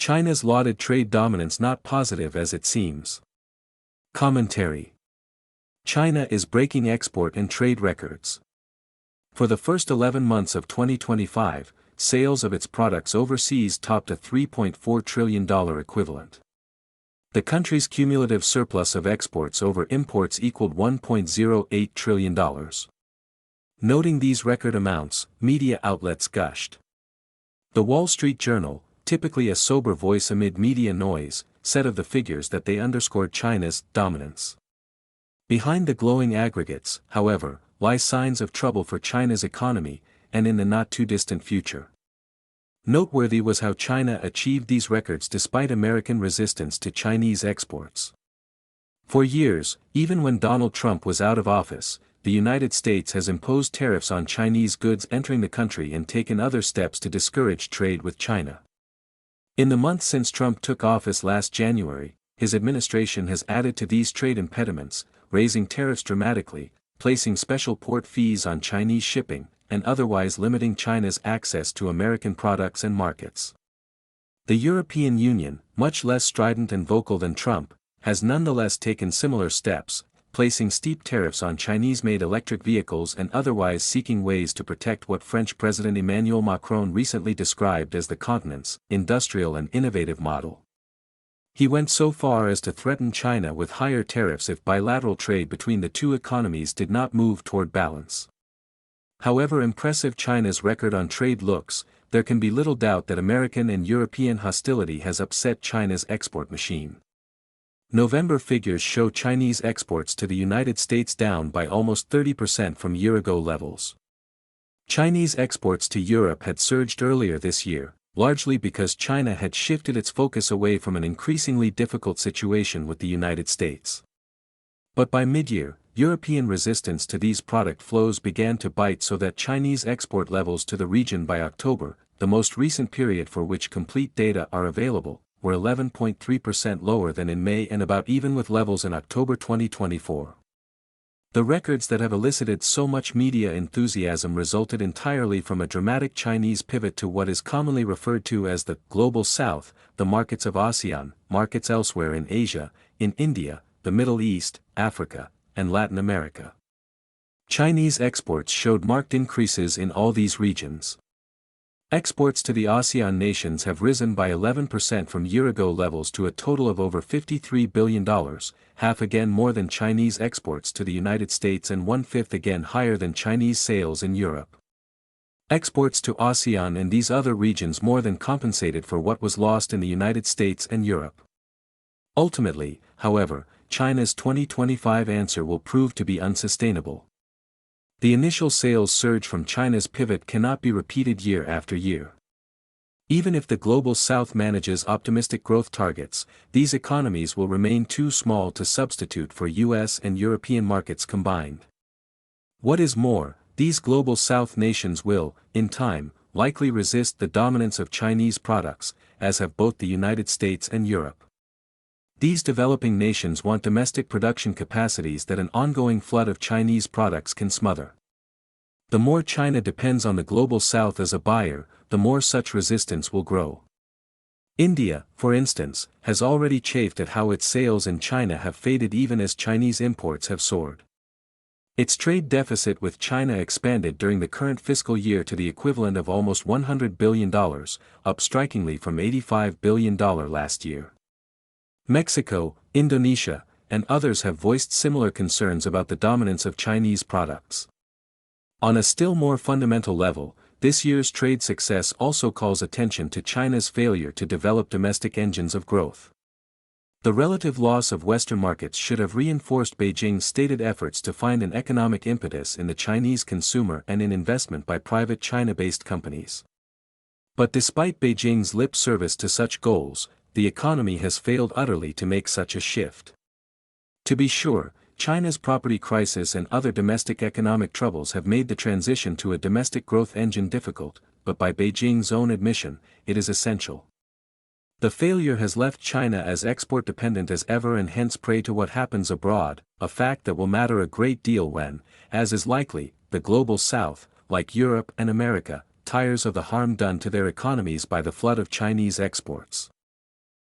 China's lauded trade dominance not positive as it seems. Commentary. China is breaking export and trade records. For the first 11 months of 2025, sales of its products overseas topped a $3.4 trillion equivalent. The country's cumulative surplus of exports over imports equaled $1.08 trillion. Noting these record amounts, media outlets gushed. The Wall Street Journal, typically a sober voice amid media noise, said of the figures that they underscored China's dominance. Behind the glowing aggregates, however, lie signs of trouble for China's economy, and in the not-too-distant future. Noteworthy was how China achieved these records despite American resistance to Chinese exports. For years, even when Donald Trump was out of office, the United States has imposed tariffs on Chinese goods entering the country and taken other steps to discourage trade with China. In the months since Trump took office last January, his administration has added to these trade impediments, raising tariffs dramatically, placing special port fees on Chinese shipping, and otherwise limiting China's access to American products and markets. The European Union, much less strident and vocal than Trump, has nonetheless taken similar steps, placing steep tariffs on Chinese-made electric vehicles and otherwise seeking ways to protect what French President Emmanuel Macron recently described as the continent's industrial and innovative model. He went so far as to threaten China with higher tariffs if bilateral trade between the two economies did not move toward balance. However impressive China's record on trade looks, there can be little doubt that American and European hostility has upset China's export machine. November figures show Chinese exports to the United States down by almost 30% from year-ago levels. Chinese exports to Europe had surged earlier this year, largely because China had shifted its focus away from an increasingly difficult situation with the United States. But by mid-year, European resistance to these product flows began to bite so that Chinese export levels to the region by October, the most recent period for which complete data are available, were 11.3% lower than in May and about even with levels in October 2024. The records that have elicited so much media enthusiasm resulted entirely from a dramatic Chinese pivot to what is commonly referred to as the Global South, the markets of ASEAN, markets elsewhere in Asia, in India, the Middle East, Africa, and Latin America. Chinese exports showed marked increases in all these regions. Exports to the ASEAN nations have risen by 11% from year-ago levels to a total of over $53 billion, half again more than Chinese exports to the United States and one-fifth again higher than Chinese sales in Europe. Exports to ASEAN and these other regions more than compensated for what was lost in the United States and Europe. Ultimately, however, China's 2025 answer will prove to be unsustainable. The initial sales surge from China's pivot cannot be repeated year after year. Even if the Global South manages optimistic growth targets, these economies will remain too small to substitute for US and European markets combined. What is more, these Global South nations will, in time, likely resist the dominance of Chinese products, as have both the United States and Europe. These developing nations want domestic production capacities that an ongoing flood of Chinese products can smother. The more China depends on the Global South as a buyer, the more such resistance will grow. India, for instance, has already chafed at how its sales in China have faded even as Chinese imports have soared. Its trade deficit with China expanded during the current fiscal year to the equivalent of almost $100 billion, up strikingly from $85 billion last year. Mexico, Indonesia, and others have voiced similar concerns about the dominance of Chinese products. On a still more fundamental level, this year's trade success also calls attention to China's failure to develop domestic engines of growth. The relative loss of Western markets should have reinforced Beijing's stated efforts to find an economic impetus in the Chinese consumer and in investment by private China-based companies. But despite Beijing's lip service to such goals, the economy has failed utterly to make such a shift. To be sure, China's property crisis and other domestic economic troubles have made the transition to a domestic growth engine difficult, but by Beijing's own admission, it is essential. The failure has left China as export-dependent as ever and hence prey to what happens abroad, a fact that will matter a great deal when, as is likely, the Global South, like Europe and America, tires of the harm done to their economies by the flood of Chinese exports.